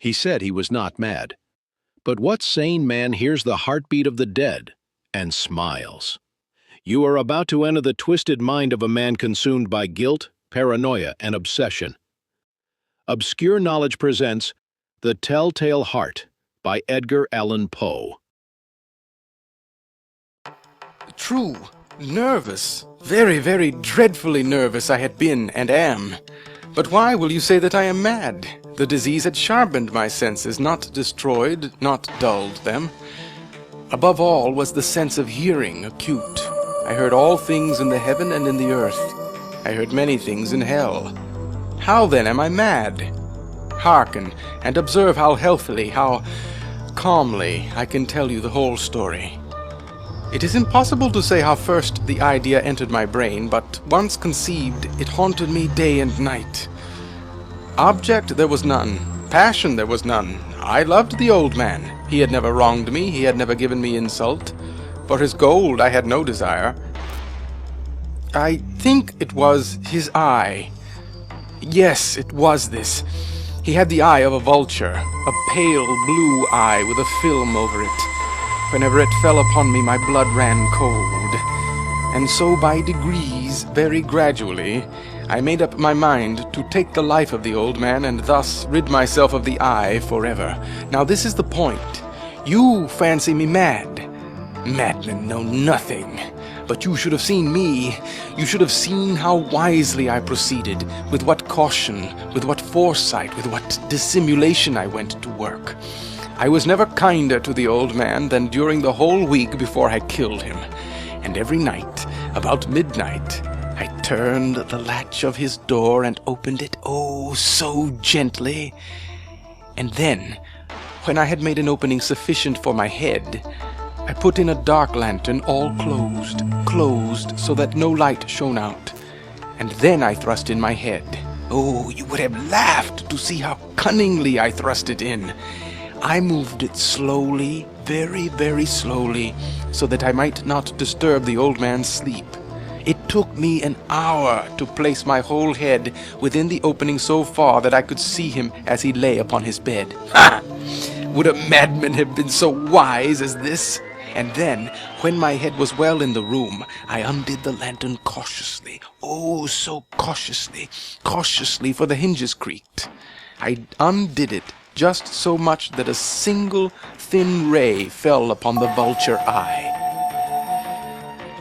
He said he was not mad. But what sane man hears the heartbeat of the dead and smiles? You are about to enter the twisted mind of a man consumed by guilt, paranoia, and obsession. Obscure Knowledge presents The Telltale Heart by Edgar Allan Poe. True, nervous, very, very dreadfully nervous I had been and am. But why will you say that I am mad? The disease had sharpened my senses, not destroyed, not dulled them. Above all was the sense of hearing acute. I heard all things in the heaven and in the earth. I heard many things in hell. How then am I mad? Hearken, and observe how healthily, how calmly I can tell you the whole story. It is impossible to say how first the idea entered my brain, but once conceived, it haunted me day and night. Object there was none, passion there was none. I loved the old man. He had never wronged me, he had never given me insult. For his gold I had no desire. I think it was his eye. Yes, it was this. He had the eye of a vulture, a pale blue eye with a film over it. Whenever it fell upon me, my blood ran cold. And so by degrees, very gradually, I made up my mind to take the life of the old man and thus rid myself of the eye forever. Now this is the point. You fancy me mad. Madmen know nothing. But you should have seen me. You should have seen how wisely I proceeded, with what caution, with what foresight, with what dissimulation I went to work. I was never kinder to the old man than during the whole week before I killed him. And every night, about midnight, I turned the latch of his door and opened it, oh, so gently. And then, when I had made an opening sufficient for my head, I put in a dark lantern, all closed, so that no light shone out. And then I thrust in my head. Oh, you would have laughed to see how cunningly I thrust it in. I moved it slowly, very, very slowly, so that I might not disturb the old man's sleep. It took me an hour to place my whole head within the opening so far that I could see him as he lay upon his bed. Ha! Would a madman have been so wise as this? And then, when my head was well in the room, I undid the lantern cautiously. Oh, so cautiously, for the hinges creaked. I undid it just so much that a single thin ray fell upon the vulture eye.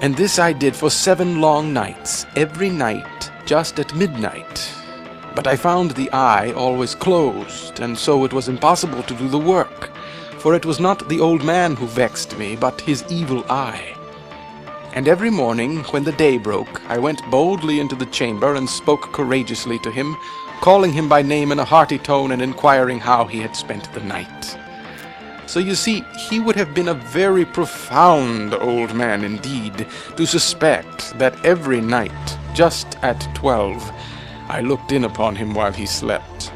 And this I did for 7 long nights, every night, just at midnight. But I found the eye always closed, and so it was impossible to do the work, for it was not the old man who vexed me, but his evil eye. And every morning, when the day broke, I went boldly into the chamber and spoke courageously to him, calling him by name in a hearty tone and inquiring how he had spent the night. So you see, he would have been a very profound old man indeed to suspect that every night, just at 12, I looked in upon him while he slept.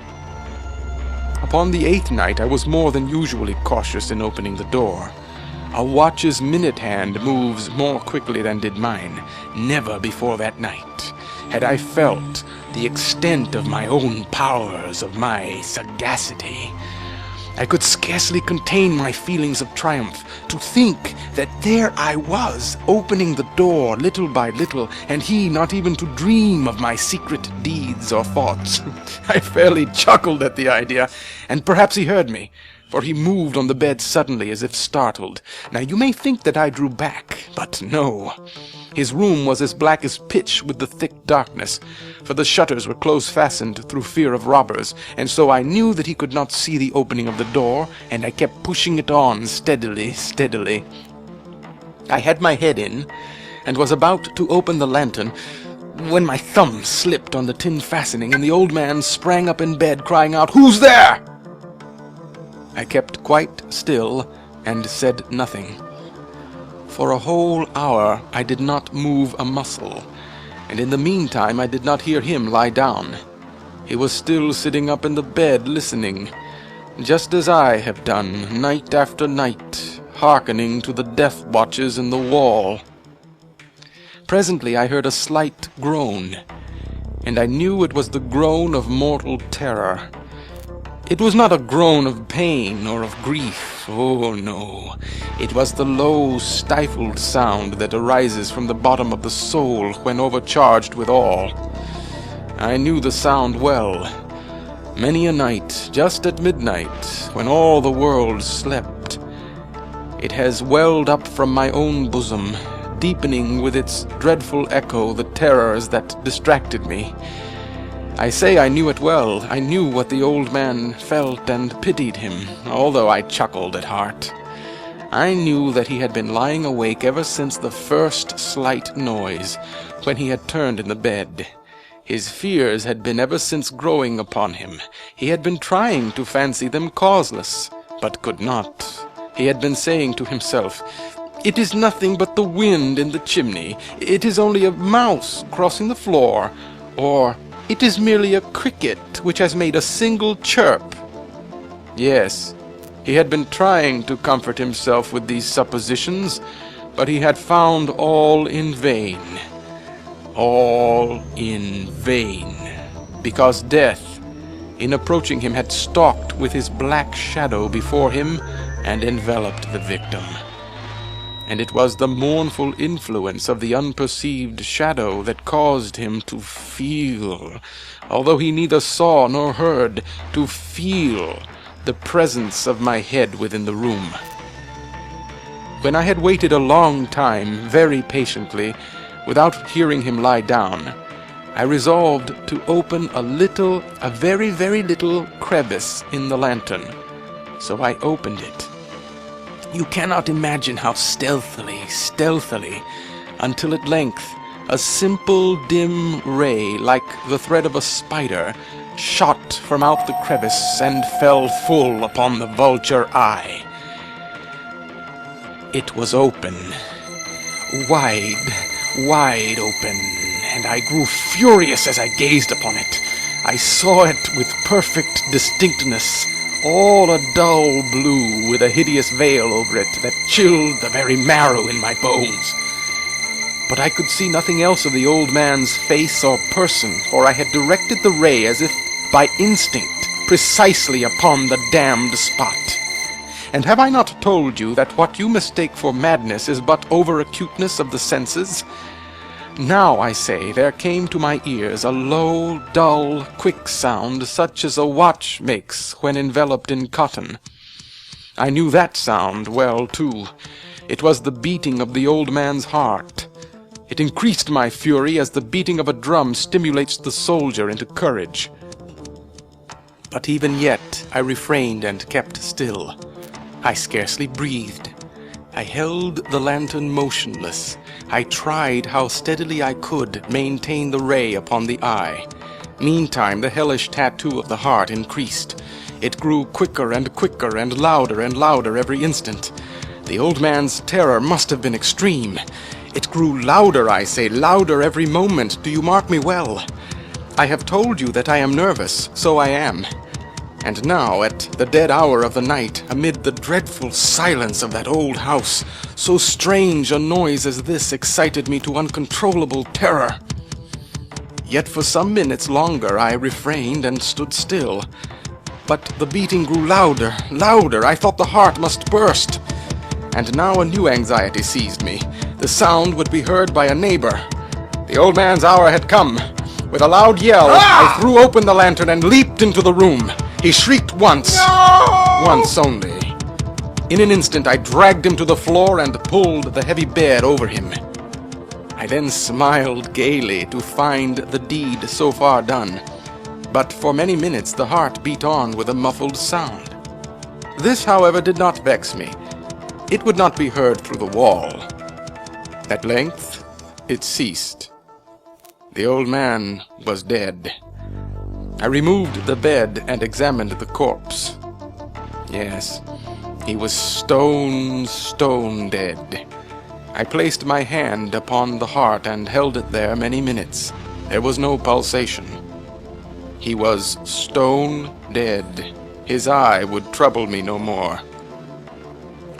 Upon the 8th night I was more than usually cautious in opening the door. A watch's minute hand moves more quickly than did mine. Never before that night had I felt the extent of my own powers, of my sagacity. I could scarcely contain my feelings of triumph to think that there I was, opening the door little by little, and he not even to dream of my secret deeds or thoughts. I fairly chuckled at the idea, and perhaps he heard me, for he moved on the bed suddenly as if startled. Now you may think that I drew back, but no. His room was as black as pitch with the thick darkness, for the shutters were close fastened through fear of robbers, and so I knew that he could not see the opening of the door, and I kept pushing it on steadily. I had my head in, and was about to open the lantern, when my thumb slipped on the tin fastening, and the old man sprang up in bed, crying out, "Who's there?" I kept quite still, and said nothing. For a whole hour I did not move a muscle, and in the meantime I did not hear him lie down. He was still sitting up in the bed listening, just as I have done night after night, hearkening to the death watches in the wall. Presently I heard a slight groan, and I knew it was the groan of mortal terror. It was not a groan of pain or of grief. Oh, no. It was the low, stifled sound that arises from the bottom of the soul when overcharged with awe. I knew the sound well. Many a night, just at midnight, when all the world slept, it has welled up from my own bosom, deepening with its dreadful echo the terrors that distracted me. I say I knew it well. I knew what the old man felt and pitied him, although I chuckled at heart. I knew that he had been lying awake ever since the first slight noise, when he had turned in the bed. His fears had been ever since growing upon him. He had been trying to fancy them causeless, but could not. He had been saying to himself, "It is nothing but the wind in the chimney. It is only a mouse crossing the floor," or "It is merely a cricket which has made a single chirp." Yes, he had been trying to comfort himself with these suppositions, but he had found all in vain. All in vain, because death, in approaching him, had stalked with his black shadow before him and enveloped the victim. And it was the mournful influence of the unperceived shadow that caused him to feel, although he neither saw nor heard, to feel the presence of my head within the room. When I had waited a long time, very patiently, without hearing him lie down, I resolved to open a very, very little crevice in the lantern. So I opened it. You cannot imagine how stealthily, until at length a simple dim ray, like the thread of a spider, shot from out the crevice and fell full upon the vulture eye. It was open, wide open, and I grew furious as I gazed upon it. I saw it with perfect distinctness, all a dull blue with a hideous veil over it that chilled the very marrow in my bones. But I could see nothing else of the old man's face or person, for I had directed the ray as if by instinct precisely upon the damned spot. And have I not told you that what you mistake for madness is but over-acuteness of the senses? Now, I say, there came to my ears a low, dull, quick sound, such as a watch makes when enveloped in cotton. I knew that sound well, too. It was the beating of the old man's heart. It increased my fury as the beating of a drum stimulates the soldier into courage. But even yet I refrained and kept still. I scarcely breathed. I held the lantern motionless. I tried how steadily I could maintain the ray upon the eye. Meantime, the hellish tattoo of the heart increased. It grew quicker and louder every instant. The old man's terror must have been extreme. It grew louder, I say, louder every moment. Do you mark me well? I have told you that I am nervous, so I am. And now, at the dead hour of the night, amid the dreadful silence of that old house, so strange a noise as this excited me to uncontrollable terror. Yet for some minutes longer I refrained and stood still. But the beating grew louder. I thought the heart must burst. And now a new anxiety seized me. The sound would be heard by a neighbor. The old man's hour had come. With a loud yell, I threw open the lantern and leaped into the room. He shrieked once. No! Once only. In an instant, I dragged him to the floor and pulled the heavy bed over him. I then smiled gaily to find the deed so far done. But for many minutes the heart beat on with a muffled sound. This, however, did not vex me. It would not be heard through the wall. At length, it ceased. The old man was dead. I removed the bed and examined the corpse. Yes, he was stone dead. I placed my hand upon the heart and held it there many minutes. There was no pulsation. He was stone dead. His eye would trouble me no more.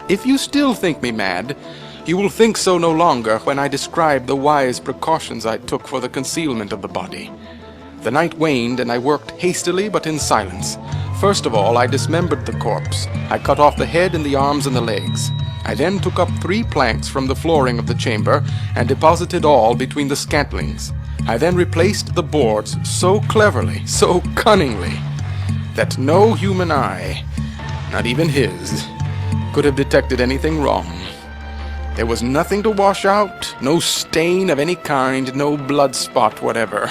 If you still think me mad, you will think so no longer when I describe the wise precautions I took for the concealment of the body. The night waned, and I worked hastily but in silence. First of all, I dismembered the corpse. I cut off the head and the arms and the legs. I then took up 3 planks from the flooring of the chamber and deposited all between the scantlings. I then replaced the boards so cleverly, so cunningly, that no human eye, not even his, could have detected anything wrong. There was nothing to wash out, no stain of any kind, no blood spot whatever.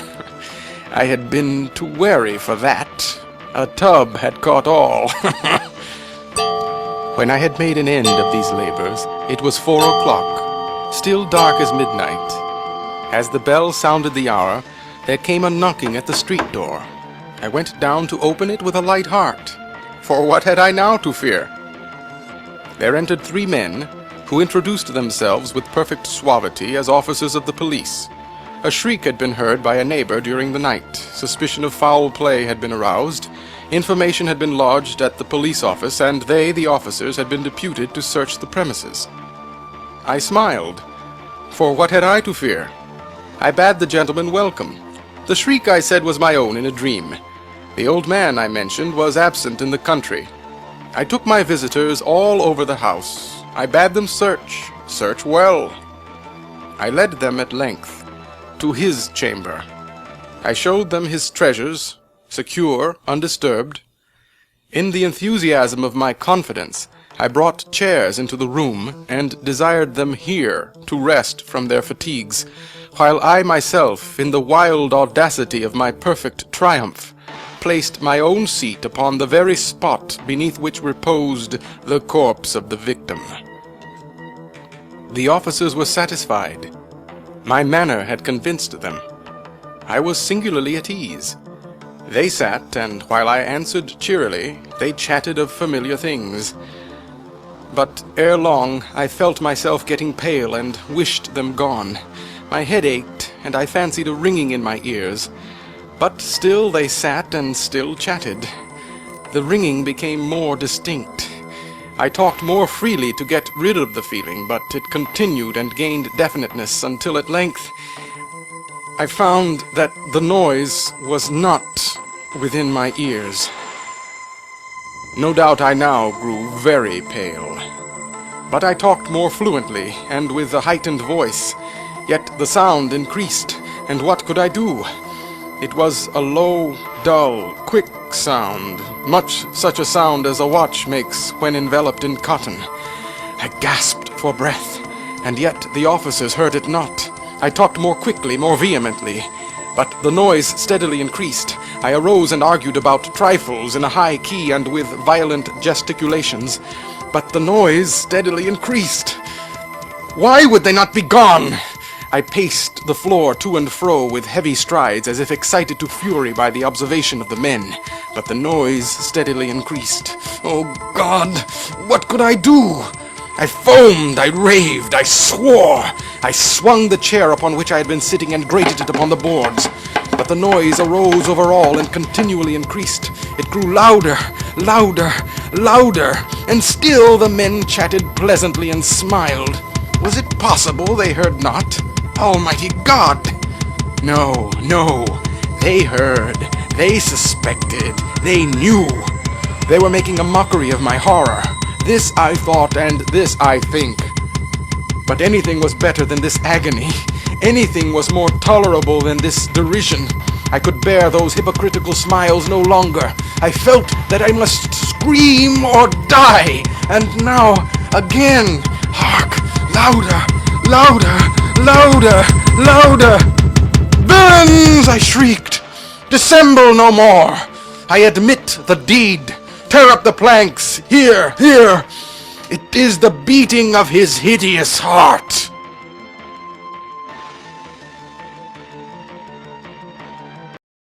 I had been too wary for that. A tub had caught all. When I had made an end of these labors, it was 4 o'clock, still dark as midnight. As the bell sounded the hour, there came a knocking at the street door. I went down to open it with a light heart, for what had I now to fear? There entered 3 men, who introduced themselves with perfect suavity as officers of the police. A shriek had been heard by a neighbor during the night. Suspicion of foul play had been aroused. Information had been lodged at the police office, and they, the officers, had been deputed to search the premises. I smiled, for what had I to fear? I bade the gentleman welcome. The shriek, I said, was my own in a dream. The old man, I mentioned, was absent in the country. I took my visitors all over the house. I bade them search well. I led them at length to his chamber. I showed them his treasures, secure, undisturbed. In the enthusiasm of my confidence, I brought chairs into the room and desired them here to rest from their fatigues, while I myself, in the wild audacity of my perfect triumph, placed my own seat upon the very spot beneath which reposed the corpse of the victim. The officers were satisfied. My manner had convinced them. I was singularly at ease. They sat, and while I answered cheerily, they chatted of familiar things. But ere long I felt myself getting pale and wished them gone. My head ached, and I fancied a ringing in my ears. But still they sat and still chatted. The ringing became more distinct. I talked more freely to get rid of the feeling, but it continued and gained definiteness until at length I found that the noise was not within my ears. No doubt I now grew very pale. But I talked more fluently and with a heightened voice, yet the sound increased, and what could I do? It was a low, dull, quick sound, much such a sound as a watch makes when enveloped in cotton. I gasped for breath, and yet the officers heard it not. I talked more quickly, more vehemently, but the noise steadily increased. I arose and argued about trifles in a high key and with violent gesticulations, but the noise steadily increased. Why would they not be gone? I paced the floor to and fro with heavy strides, as if excited to fury by the observation of the men, but the noise steadily increased. Oh God, what could I do? I foamed, I raved, I swore. I swung the chair upon which I had been sitting and grated it upon the boards. But the noise arose over all and continually increased. It grew louder, louder, louder, and still the men chatted pleasantly and smiled. Was it possible they heard not? Almighty God! No, no, they heard, they suspected, they knew. They were making a mockery of my horror. This I thought, and this I think. But anything was better than this agony. Anything was more tolerable than this derision. I could bear those hypocritical smiles no longer. I felt that I must scream or die. And now, again, hark, louder, louder, louder, louder. Burns, I shrieked. Dissemble no more. I admit the deed. Tear up the planks. Here, here. It is the beating of his hideous heart.